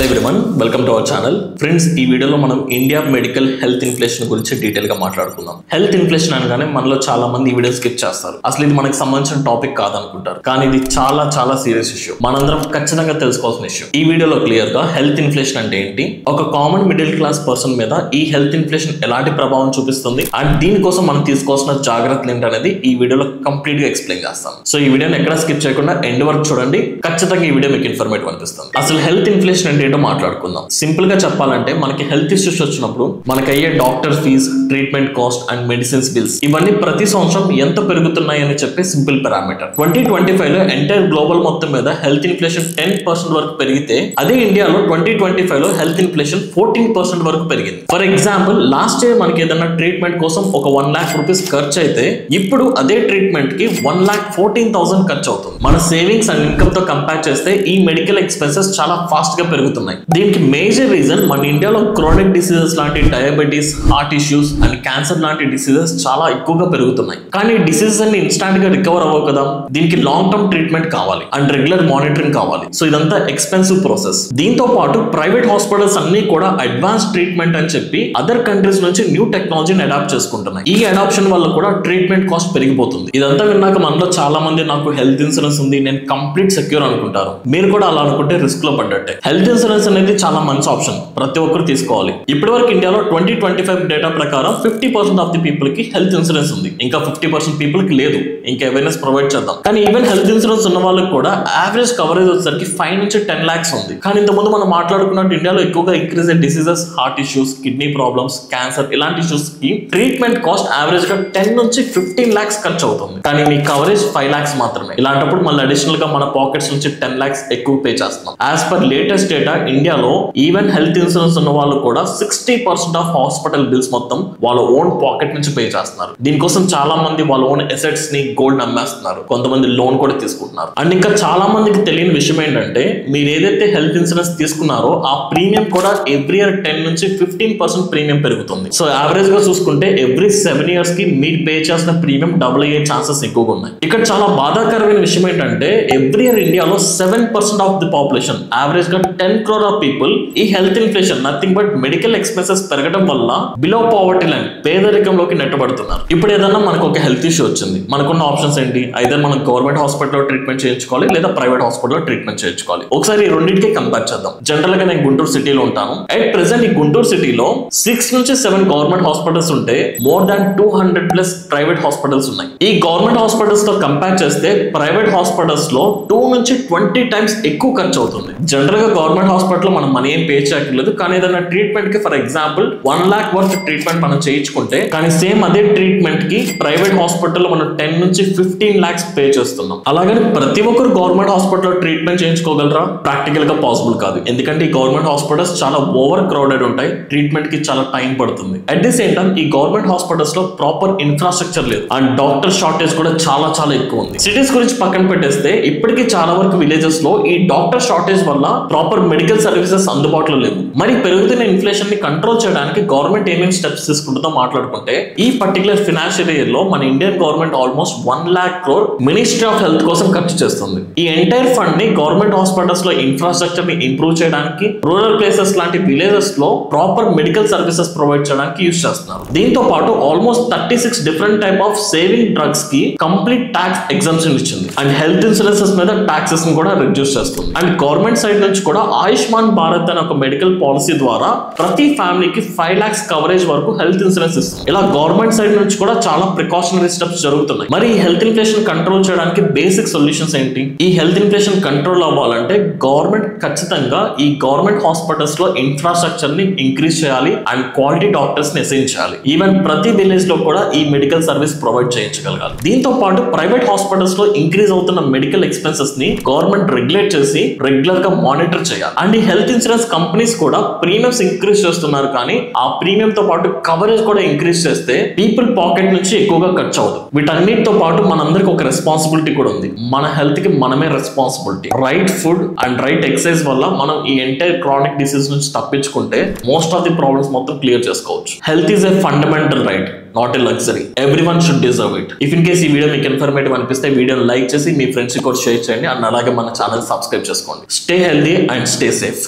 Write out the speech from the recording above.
Hello everyone, welcome to our channel. Friends, ఈ వీడియోలో మనం ఇండియా మెడికల్ హెల్త్ ఇన్ఫ్లేషన్ గురించి డీటెయిల్ గా మాట్లాడుకుందాం. హెల్త్ ఇన్ఫ్లేషన్ అనగానే మనలో చాలా మంది ఈ వీడియో స్కిప్ చేస్తారు. అసలు ఇది మనకి సంబంధించిన టాపిక్ కాదనుకుంటారు. కానీ ఇది చాలా సీరియస్ ఇష్యూ. మనందరం ఖచ్చితంగా తెలుసుకోవాల్సిన ఇష్యూ. ఈ వీడియోలో క్లియర్ గా హెల్త్ ఇన్ఫ్లేషన్ అంటే ఏంటి, ఒక కామన్ మిడిల్ క్లాస్ పర్సన్ మీద ఈ హెల్త్ ఇన్ఫ్లేషన్ ఎలాంటి ప్రభావం చూపిస్తుంది అండ్ దీనికోసం మనం తీసుకోవాల్సిన జాగ్రత్తలు ఏంటనేది ఈ వీడియోలో కంప్లీట్ గా ఎక్స్ప్లెయిన్ చేస్తాం. సో ఈ వీడియోని ఎక్కడ స్కిప్ చేయకుండా ఎండ్ వరకు చూడండి. ఖచ్చితంగా ఈ వీడియో మీకు ఇన్ఫర్మేటివ్ అనిపిస్తుంది. అసలు హెల్త్ ఇన్ఫ్లేషన్ అంటే ఏంటో మాట్లాడుకుందాం. సింపుల్ గా చెప్పాలంటే మనకి హెల్త్ ఇష్యూస్ వచ్చినప్పుడు మనకి అయ్యే doctor fees, treatment cost and medicines bills ఇవన్నీ ప్రతి సంవత్సరం ఎంత పెరుగుతున్నాయి అని చెప్పే సింపుల్ పారామీటర్. 2025 లో ఎంటైర్ గ్లోబల్ మొత్తం మీద హెల్త్ ఇన్ఫ్లేషన్ 10% వరకు పెరిగితే అదే ఇండియాలో 2025 లో హెల్త్ ఇన్ఫ్లేషన్ 14% వరకు పెరిగింది. ఫర్ ఎగ్జాంపుల్ లాస్ట్ ఇయర్ మనకి ఏదైనా ట్రీట్మెంట్ కోసం ఒక 1 lakh రూపీస్ ఖర్చు అయితే ఇప్పుడు అదే ట్రీట్మెంట్ కి 1,14,000 ఖర్చు అవుతుంది. మన సేవింగ్స్ అండ్ ఇన్కమ్ తో కంపేర్ చేస్తే ఈ మెడికల్ ఎక్స్పెన్సెస్ చాలా ఫాస్ట్ గా పెరుగుతున్నాయి. దీనికి మేజర్ రీజన్ మన ఇండియాలో క్రోనిక్ డిసీజెస్ లాంటి diabetes, heart issues and cancer లాంటి డిసీజెస్ చాలా ఎక్కువగా పెరుగుతున్నాయి. కానీ డిసీజెస్ అన్ని ఇన్స్టాంట్ గా రికవర్ అవ్వవు కదా, దీనికి లాంగ్ టర్మ్ ట్రీట్మెంట్ కావాలి అండ్ రెగ్యులర్ మానిటరింగ్ కావాలి. సో ఇదంతా ఎక్స్పెన్సివ్ ప్రాసెస్. దీంతో పాటు ప్రైవేట్ హాస్పిటల్స్ అన్ని కూడా అడ్వాన్స్ ట్రీట్మెంట్ అని చెప్పి అదర్ కంట్రీస్ నుంచి న్యూ టెక్నాలజీని అడాప్ట్ చేసుకుంటున్నాయి. ఈ అడాప్షన్ వల్ల కూడా ట్రీట్మెంట్ కాస్ట్ పెరిగిపోతుంది. ఇదంతా విన్నాక మనలో చాలా మంది నాకు హెల్త్ ఇన్సూరెన్స్ ఉంది, నేను కంప్లీట్ సెక్యూర్ అనుకుంటారు. మీరు కూడా అలా అనుకుంటే రిస్క్ లో పడ్డట్టే. హెల్త్ ఇన్సూరెన్స్ అనేది చాలా మంచి ఆప్షన్, ప్రతి ఒక్కరు తీసుకోవాలి. ఇప్పటి వరకు ఇండియాలో 2025 డేటా ప్రకారం 50% ఆఫ్ ది పీపుల్ కి హెల్త్ ఇన్సూరెన్స్ ఉంది, ఇంకా 50% పీపుల్ కి లేదు. ఇంకా అవేర్నెస్ ప్రొవైడ్ చేద్దాం. కానీ ఈవెన్ హెల్త్ ఇన్సూరెన్స్ ఉన్న వాళ్ళకి కూడా యావరేజ్ కవరేజ్ వచ్చేసరికి 5 నుంచి 10 lakhs ఉంది. కానీ ఇంతకుముందు మనం మాట్లాడుకున్నట్టు ఇండియాలో ఎక్కువగా ఇంక్రీజ్ అయ్యే diseases, heart issues, kidney problems, cancer ఇలాంటి ఇష్యూస్ కి ట్రీట్మెంట్ కాస్ట్ యావరేజ్ గా 10 నుంచి 15 lakhs ఖర్చు అవుతుంది. కానీ మీ కవరేజ్ 5 lakhs మాత్రమే. ఇలాంటప్పుడు మళ్ళీ అడిషనల్ గా మన పాకెట్స్ నుంచి 10 lakhs ఎక్కువ పే చేస్తున్నాం. యాజ్ పర్ లేటెస్ట్ డేటా ఇండియాలో ఈవెన్ హెల్త్ ఇన్సూరెన్స్ ఉన్న వాళ్ళు కూడా 60% ఆఫ్ హాస్పిటల్ బిల్స్ మొత్తం వాళ్ళ ఓన్ పాకెట్ నుంచి పే చేస్తున్నారు. దీనికోసం చాలా మంది వాళ్ళ ఓన్ అసెట్స్ ని గోల్డ్ అమ్మేస్తున్నారు, కొంతమంది లోన్ కూడా తీసుకుంటున్నారు. అండ్ ఇంకా చాలా మందికి తెలియని విషయం ఏంటంటే మీరు ఏదైతే హెల్త్ ఇన్సూరెన్స్ తీసుకున్నారో ఆ ప్రీమియం కూడా ఎవ్రీ ఇయర్ 10 నుంచి 15% ప్రీమియం పెరుగుతుంది. సో యావరేజ్ గా చూసుకుంటే ఎవ్రీ 7 years కి మీరు పే చేసిన ప్రీమియం డబుల్ అయ్యే ఛాన్సెస్ ఎక్కువగా ఉన్నాయి. ఇక్కడ చాలా బాధాకరమైన విషయం ఏంటంటే ఎవ్రీ ఇయర్ ఇండియాలో 7% ఆఫ్ ది పాపులేషన్, యావరేజ్ గా 10 crore ఆఫ్ పీపుల్ ఈ health inflation nothing but medical expenses పెరగడం వల్ల బిలో పావర్టీ లైన్, పేదరికంలోకి నెట్టబడుతున్నారు. ఇప్పుడు ఏదైనా మనకు ఒక హెల్త్ ఇష్యూ వచ్చింది, మనకున్న ఆప్షన్స్ ఏంటి? ఐదర్ మనం గవర్నమెంట్ హాస్పిటల్లో ట్రీట్మెంట్ చేయించుకోవాలి లేదా ప్రైవేట్ హాస్పిటల్లో ట్రీట్మెంట్ చేయించుకోవాలి. ఒకసారి ఈ రెండింటికి కంపేర్ చేద్దాం. జనరల్ గా నేను గుంటూరు సిటీలో ఉంటాను. అట్ ప్రెసెంట్ ఈ గుంటూరు సిటీలో 6 నుంచి 7 గవర్నమెంట్ హాస్పిటల్స్ ఉంటే మోర్ దాన్ 200+ ప్రైవేట్ హాస్పిటల్స్ ఉన్నాయి. ఈ గవర్నమెంట్ హాస్పిటల్స్ తో కంపేర్ చేస్తే ప్రైవేట్ హాస్పిటల్స్ లో 2 నుంచి 20 times ఎక్కువ ఖర్చు అవుతుంది. జనరల్ గా గవర్నమెంట్ హాస్పిటల్ మనం మనీ ఏం పే చేయట్లేదు, కానీ ఏదైనా ట్రీట్మెంట్ కి for example 1 lakh worth treatment మనం చేయించుకుంటే కానీ సేమ్ అదే ట్రీట్మెంట్ కి ప్రైవేట్ హాస్పిటల్ మనం 10 నుంచి 15 lakhs పే చేస్తున్నాం. అలాగని ప్రతి ఒక్కరు గవర్నమెంట్ హాస్పిటల్ ట్రీట్మెంట్ చేయించుకోగలరా? ప్రాక్టికల్ గా పాసిబుల్ కాదు. ఎందుకంటే ఈ గవర్నమెంట్ హాస్పిటల్స్ చాలా ఓవర్ క్రౌడెడ్ ఉంటాయి, ట్రీట్మెంట్ కి చాలా టైం పడుతుంది. అట్ ది సేమ్ టైం ఈ గవర్నమెంట్ హాస్పిటల్స్ లో ప్రాపర్ ఇన్ఫ్రాస్ట్రక్చర్ లేదు అండ్ డాక్టర్ షార్టేజ్ కూడా చాలా ఎక్కువ ఉంది. సిటీస్ గురించి పక్కన పెట్టేస్తే ఇప్పటికీ చాలా వరకు విలేజెస్ లో ఈ డాక్టర్ షార్టేజ్ వల్ల ప్రాపర్ మెడికల్ సర్వీసెస్ అందుబాటులో లేవు. మరి పెరుగుతున్న ఇన్ఫ్లేషన్ ని కంట్రోల్ చేయడానికి గవర్నమెంట్ ఏమేమి స్టెప్స్ తీసుకుంటుందో మాట్లాడుకుంటే ఈ పర్టికులర్ ఫైనాన్షియల్ ఇయర్ లో మన Indian government almost 1 lakh crore ministry of health కోసం ఖర్చు చేస్తుంది. ఈ ఎంటైర్ ఫండ్ ని గవర్నమెంట్ హాస్పిటల్స్ లో ఇన్ఫ్రాస్ట్రక్చర్ ని ఇంప్రూవ్ చేయడానికి, రూరల్ ప్లేసెస్ లాంటి విలేజెస్ లో ప్రాపర్ మెడికల్ సర్వీసెస్ ప్రొవైడ్ చేయడానికి యూజ్ చేస్తున్నారు. దీంతో పాటు almost 36 different type of saving drugs కి కంప్లీట్ ట్యాక్స్ ఎగ్జంప్షన్ ఇచ్చింది అండ్ హెల్త్ ఇన్సూరెన్సెస్ మీద ట్యాక్సెస్ ని కూడా రిడ్యూస్ చేస్తుంది. అండ్ గవర్నమెంట్ సైడ్ నుంచి కూడా ఆయుష్మాన్ భారత్ అనే ఒక మెడికల్ పాలసీ ద్వారా ప్రతి ఫ్యామిలీకి 5 lakhs కవరేజ్ వరకు హెల్త్ ఇన్సూరెన్స్ ఇస్తుంది. ఇలా గవర్నమెంట్ సైడ్ నుంచి కూడా చాలా ప్రికాషనరీ స్టెప్స్ జరుగుతున్నాయి. మరి ఈ హెల్త్ ఇన్ఫ్లేషన్ కంట్రోల్ చేయడానికి బేసిక్ సొల్యూషన్స్ ఏంటి? ఈ హెల్త్ ఇన్ఫ్లేషన్ కంట్రోల్ అవ్వాలంటే గవర్నమెంట్ ఖచ్చితంగా ఈ గవర్నమెంట్ హాస్పిటల్స్ లో ఇన్ఫ్రాస్ట్రక్చర్ ని ఇంక్రీజ్ చేయాలి అండ్ క్వాలిటీ డాక్టర్స్ ని అసైన్ చేయాలి. ఈవెన్ ప్రతి విలేజ్ లో కూడా ఈ మెడికల్ సర్వీస్ ప్రొవైడ్ చేయించగలగాలి. దీంతో పాటు ప్రైవేట్ హాస్పిటల్స్ లో ఇంక్రీజ్ అవుతున్న మెడికల్ ఎక్స్పెన్సెస్ ని గవర్నమెంట్ రెగ్యులేట్ చేసి రెగ్యులర్ గా మానిటర్ చేయాలి. అండ్ ఈ హెల్త్ ఇన్సూరెన్స్ కంపెనీస్ కూడా ప్రీమియమ్స్ ఇంక్రీజ్ చేస్తున్నారు, కానీ ఆ ప్రీమియం తో పాటు కవరేజ్ కూడా ఇంక్రీజ్ చేస్తే పీపుల్ పాకెట్ నుంచి ఎక్కువగా ఖర్చు అవుతుంది. వీటన్నిటితో పాటు మనందరికి ఒక రెస్పాన్సిబిలిటీ కూడా ఉంది. మన హెల్త్ కి మనమే responsibility. Right food and right exercise వల్ల మనం ఈ ఎంటైర్ క్రానిక్ డిసీజ్ నుంచి తప్పించుకుంటే మోస్ట్ ఆఫ్ ది ప్రాబ్లమ్స్ మొత్తం క్లియర్ చేసుకోవచ్చు. Health is a fundamental right, not a luxury. Everyone should deserve it. If in case ఈ వీడియో మీకు ఇన్ఫర్మేటివ్ అనిపిస్తే వీడియోని లైక్ చేసి మీ ఫ్రెండ్స్ కి కూడా షేర్ చేయండి అండ్ అలాగే మన ఛానల్ సబ్స్క్రైబ్ చేసుకోండి. Stay healthy and stay safe.